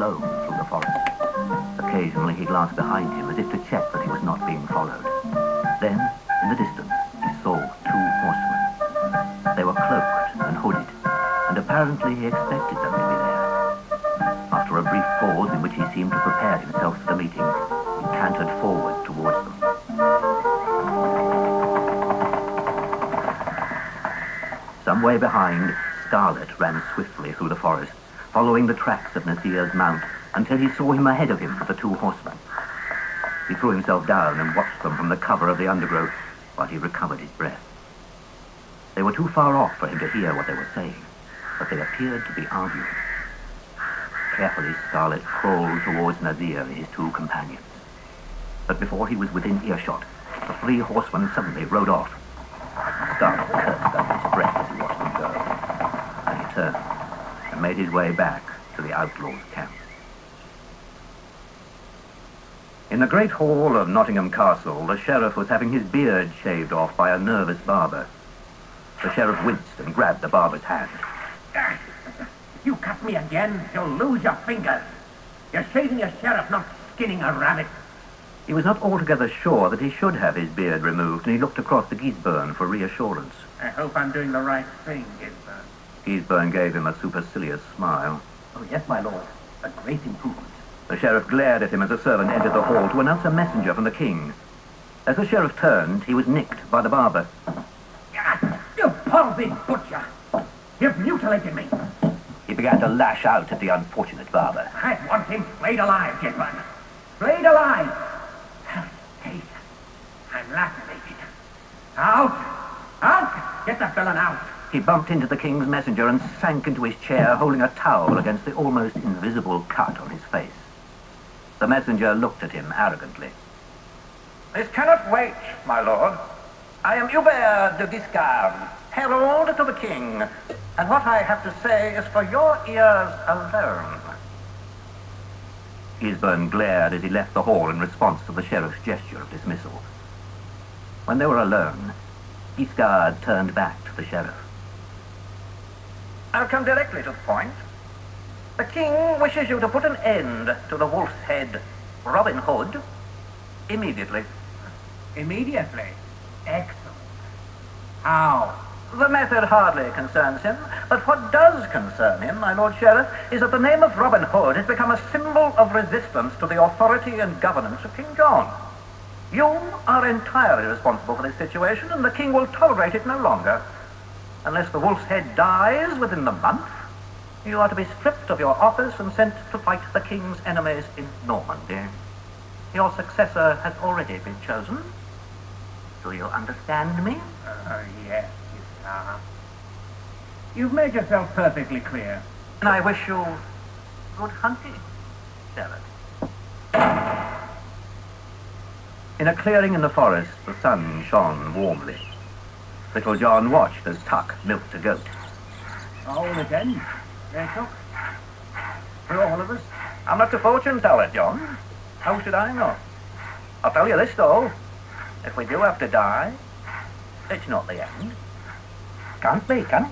alone through the forest. Occasionally he glanced behind him as if to check that he was not being followed. Then, in the distance, he saw two horsemen. They were cloaked and hooded, and apparently he expected them to be there. After a brief pause in which he seemed to prepare himself for the meeting, he cantered forward towards them. Some way behind, Scarlet ran swiftly through the forest, following the tracks of Nasir's mount until he saw him ahead of him with the two horsemen. He threw himself down and watched them from the cover of the undergrowth while he recovered his breath. They were too far off for him to hear what they were saying, but they appeared to be arguing. Carefully, Scarlet crawled towards Nasir and his two companions. But before he was within earshot, the three horsemen suddenly rode off. Scarlet cursed under his breath as he watched them go. Then he turned and made his way back to the outlaws' camp. In the great hall of Nottingham Castle, the sheriff was having his beard shaved off by a nervous barber. The sheriff winced and grabbed the barber's hand. You cut me again, you'll lose your fingers. You're shaving a sheriff, not skinning a rabbit. He was not altogether sure that he should have his beard removed, and he looked across to Gisburn for reassurance. I hope I'm doing the right thing, Gisburn. Gisburn gave him a supercilious smile. Oh, yes, my lord. A great improvement. The sheriff glared at him as a servant entered the hall to announce a messenger from the king. As the sheriff turned, he was nicked by the barber. You palsied butcher! You've mutilated me! He began to lash out at the unfortunate barber. I want him flayed alive, Gisburn. Flayed alive! Hey, I'm lacerated. Out! Out! Get the villain out! He bumped into the king's messenger and sank into his chair, holding a towel against the almost invisible cut on his face. The messenger looked at him arrogantly. This cannot wait, my lord. I am Hubert de Guiscard, herald to the king, and what I have to say is for your ears alone. Gisburn glared as he left the hall in response to the sheriff's gesture of dismissal. When they were alone, Guiscard turned back to the sheriff. I'll come directly to the point. The king wishes you to put an end to the wolf's head, Robin Hood, immediately. Immediately? Excellent. How? The method hardly concerns him, but what does concern him, my Lord Sheriff, is that the name of Robin Hood has become a symbol of resistance to the authority and governance of King John. You are entirely responsible for this situation, and the king will tolerate it no longer. Unless the wolf's head dies within the month, you are to be stripped of your office and sent to fight the king's enemies in Normandy. Your successor has already been chosen. Do you understand me? Yes, You've made yourself perfectly clear. And I wish you good hunting, Sherwood. In a clearing in the forest, the sun shone warmly. Little John watched as Tuck milked a goat. All again, Rachel? For all of us? I'm not a fortune teller, John. How should I know? I'll tell you this, though. If we do have to die, it's not the end. Can't be, can it?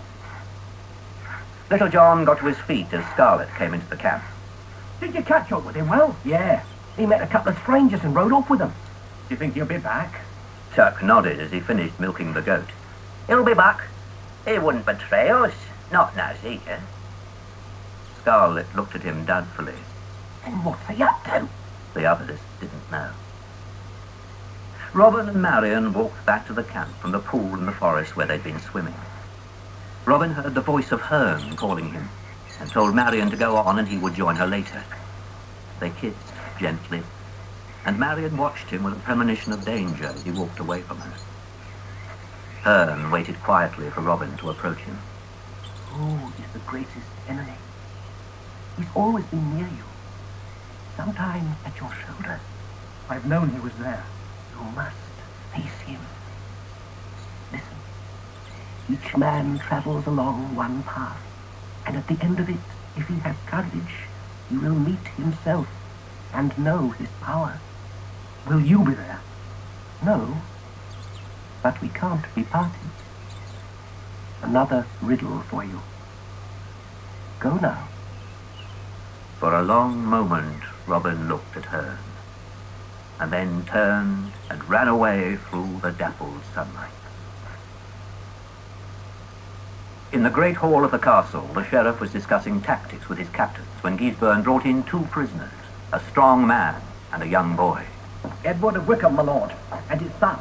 Little John got to his feet as Scarlet came into the camp. Did you catch up with him? Well, yeah. He met a couple of strangers and rode off with them. Do you think he'll be back? Tuck nodded as he finished milking the goat. He'll be back. He wouldn't betray us. Not Nasir. Scarlet looked at him doubtfully. And what's he up to? The others didn't know. Robin and Marion walked back to the camp from the pool in the forest where they'd been swimming. Robin heard the voice of Herne calling him and told Marion to go on and he would join her later. They kissed gently, and Marion watched him with a premonition of danger as he walked away from her. Herne waited quietly for Robin to approach him. Oh, he's the greatest enemy. He's always been near you. Sometimes at your shoulder. I've known he was there. You must face him. Listen. Each man travels along one path, and at the end of it, if he has courage, he will meet himself and know his power. Will you be there? No, but we can't be parted. Another riddle for you. Go now. For a long moment, Robin looked at her, and then turned and ran away through the dappled sunlight. In the great hall of the castle, the sheriff was discussing tactics with his captains when Gisborne brought in 2 prisoners, a strong man and a young boy. Edward of Wickham, my lord, and his son.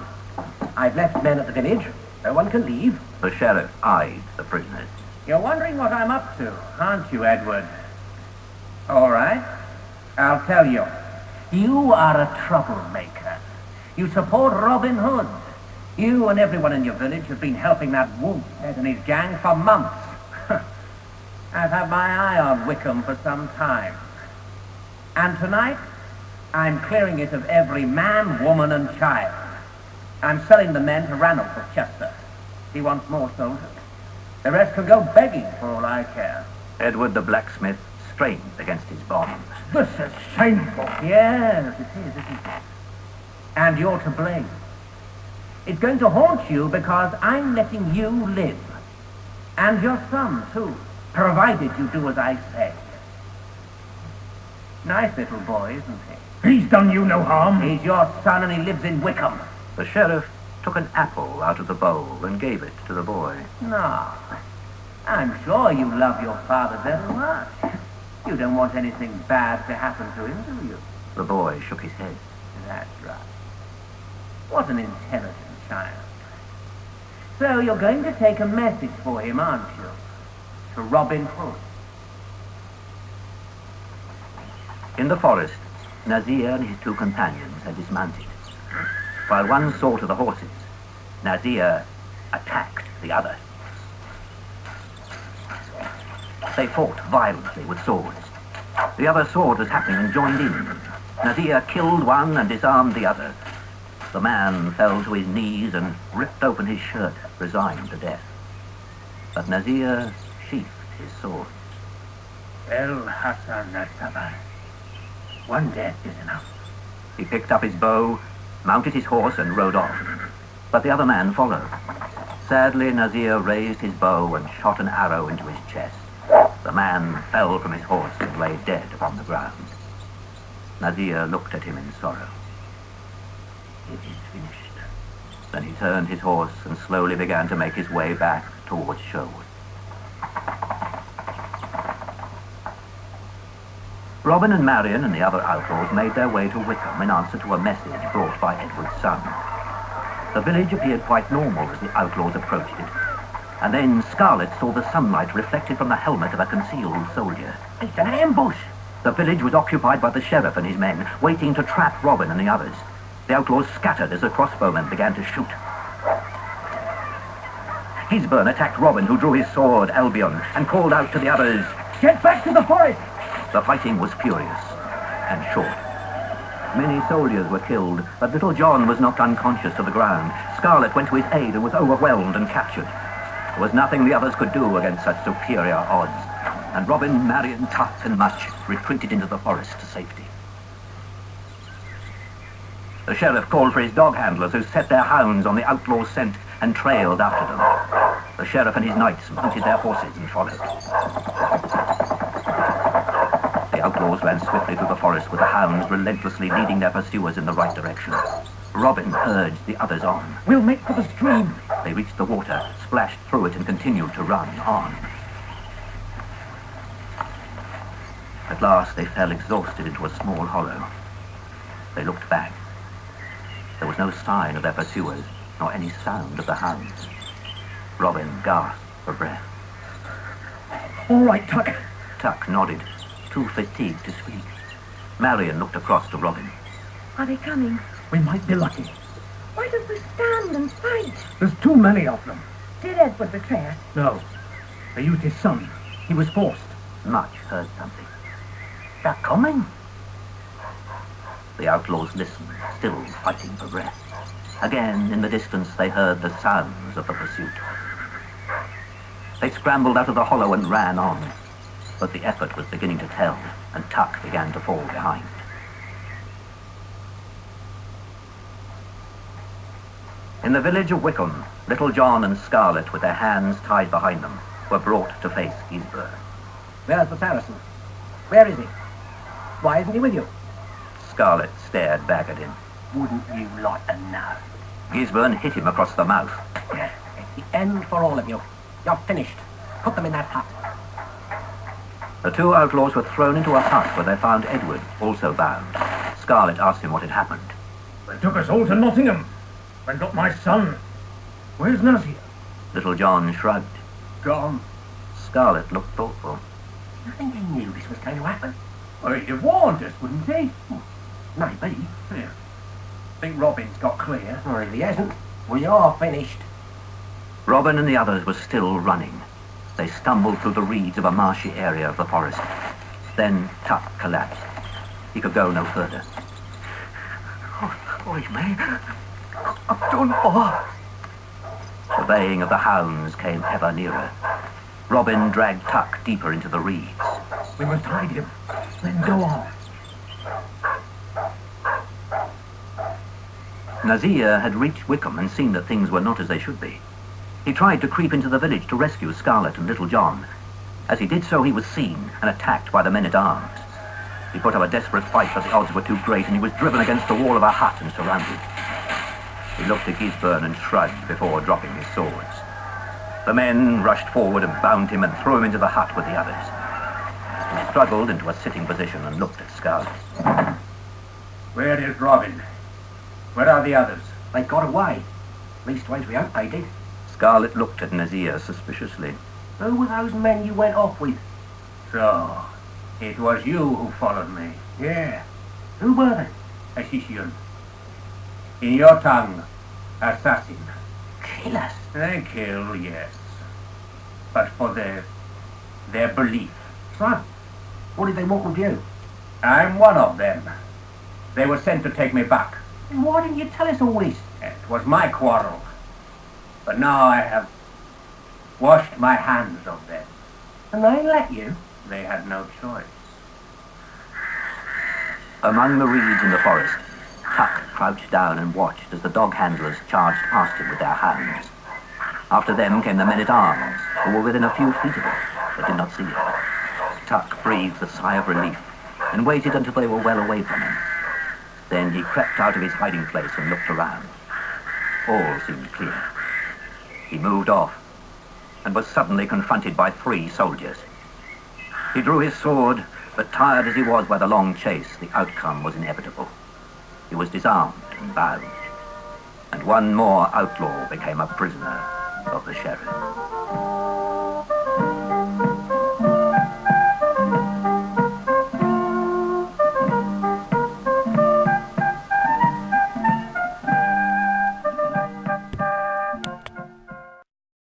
I've left men at the village. No one can leave. The sheriff eyed the prisoners. You're wondering what I'm up to, aren't you, Edward? All right. I'll tell you. You are a troublemaker. You support Robin Hood. You and everyone in your village have been helping that wolfhead and his gang for months. I've had my eye on Wickham for some time. And tonight, I'm clearing it of every man, woman, and child. I'm selling the men to Ranulph of Chester. He wants more soldiers. The rest can go begging for all I care. Edward the blacksmith strained against his bonds. This is shameful. Yes, it is, isn't it? And you're to blame. It's going to haunt you because I'm letting you live. And your son, too, provided you do as I say. Nice little boy, isn't he? He's done you no harm. He's your son and he lives in Wickham. The sheriff took an apple out of the bowl and gave it to the boy. No. I'm sure you love your father very much. You don't want anything bad to happen to him, do you? The boy shook his head. That's right. What an intelligent child. So you're going to take a message for him, aren't you? To Robin Hood. In the forest, Nazir and his 2 companions had dismounted. While one saw to the horses, Nazir attacked the other. They fought violently with swords. The other saw what was happening and joined in. Nazir killed one and disarmed the other. The man fell to his knees and ripped open his shirt, resigned to death. But Nazir sheathed his sword. El Hassan al-Sabar. One death is enough. He picked up his bow, mounted his horse and rode off. But the other man followed. Sadly, Nazir raised his bow and shot an arrow into his chest. The man fell from his horse and lay dead upon the ground. Nazir looked at him in sorrow. It is finished. Then he turned his horse and slowly began to make his way back towards Sherwood. Robin and Marion and the other outlaws made their way to Wickham in answer to a message brought by Edward's son. The village appeared quite normal as the outlaws approached it. And then Scarlet saw the sunlight reflected from the helmet of a concealed soldier. It's an ambush. The village was occupied by the sheriff and his men, waiting to trap Robin and the others. The outlaws scattered as the crossbowmen began to shoot. Gisborne attacked Robin, who drew his sword, Albion, and called out to the others, Get back to the forest! The fighting was furious and short. Many soldiers were killed, but little John was knocked unconscious to the ground. Scarlet went to his aid and was overwhelmed and captured. There was nothing the others could do against such superior odds, and Robin, Marion, Tuck, and Much retreated into the forest to safety. The sheriff called for his dog handlers, who set their hounds on the outlaw's scent and trailed after them. The sheriff and his knights mounted their horses and followed. The outlaws ran swiftly through the forest with the hounds relentlessly leading their pursuers in the right direction. Robin urged the others on. We'll make for the stream. They reached the water, splashed through it, and continued to run on. At last they fell exhausted into a small hollow. They looked back. There was no sign of their pursuers, nor any sound of the hounds. Robin gasped for breath. All right, Tuck. Tuck nodded, too fatigued to speak. Marion looked across to Robin. Are they coming? We might be lucky. Why don't we stand and fight? There's too many of them. Did Edward betray us? No. They used his son. He was forced. Much heard something. They're coming. The outlaws listened, still fighting for breath. Again, in the distance, they heard the sounds of the pursuit. They scrambled out of the hollow and ran on, but the effort was beginning to tell, and Tuck began to fall behind. In the village of Wickham, Little John and Scarlet, with their hands tied behind them, were brought to face Gisborne. Where's the Saracen? Where is he? Why isn't he with you? Scarlet stared back at him. Wouldn't you like to know? Gisborne hit him across the mouth. Yes, it's the end for all of you. You're finished. Put them in that hut. The two outlaws were thrown into a hut where they found Edward, also bound. Scarlet asked him what had happened. They took us all to Nottingham and got my son. Where's Nazir? Little John shrugged. Gone. Scarlet looked thoughtful. You think he knew this was going to happen? Well, he'd have warned us, wouldn't he? Maybe. Yeah. Think Robin's got clear. Or if he hasn't, we are finished. Robin and the others were still running. They stumbled through the reeds of a marshy area of the forest. Then Tuck collapsed. He could go no further. Oh, me. I've done all. The baying of the hounds came ever nearer. Robin dragged Tuck deeper into the reeds. We must hide him. Then go on. Nazir had reached Wickham and seen that things were not as they should be. He tried to creep into the village to rescue Scarlet and Little John. As he did so, he was seen and attacked by the men-at-arms. He put up a desperate fight, but the odds were too great, and he was driven against the wall of a hut and surrounded. He looked at Gisborne and shrugged before dropping his swords. The men rushed forward and bound him and threw him into the hut with the others. He struggled into a sitting position and looked at Scarlet. Where is Robin? Where are the others? They got away. Leastways, we hope they did. Scarlet looked at Nazir suspiciously. Who were those men you went off with? So, it was you who followed me. Yeah. Who were they? Assassin. In your tongue, assassin. Killers. They kill, yes. But for their belief. So, what did they want with you? I'm one of them. They were sent to take me back. Then why didn't you tell us all this? It was my quarrel. But now I have washed my hands of them. And they let you? They had no choice. Among the reeds in the forest, Tuck crouched down and watched as the dog handlers charged past him with their hounds. After them came the men-at-arms, who were within a few feet of him, but did not see him. Tuck breathed a sigh of relief and waited until they were well away from him. Then he crept out of his hiding place and looked around. All seemed clear. He moved off and was suddenly confronted by 3 soldiers. He drew his sword, but tired as he was by the long chase, the outcome was inevitable. He was disarmed and bound, and one more outlaw became a prisoner of the sheriff.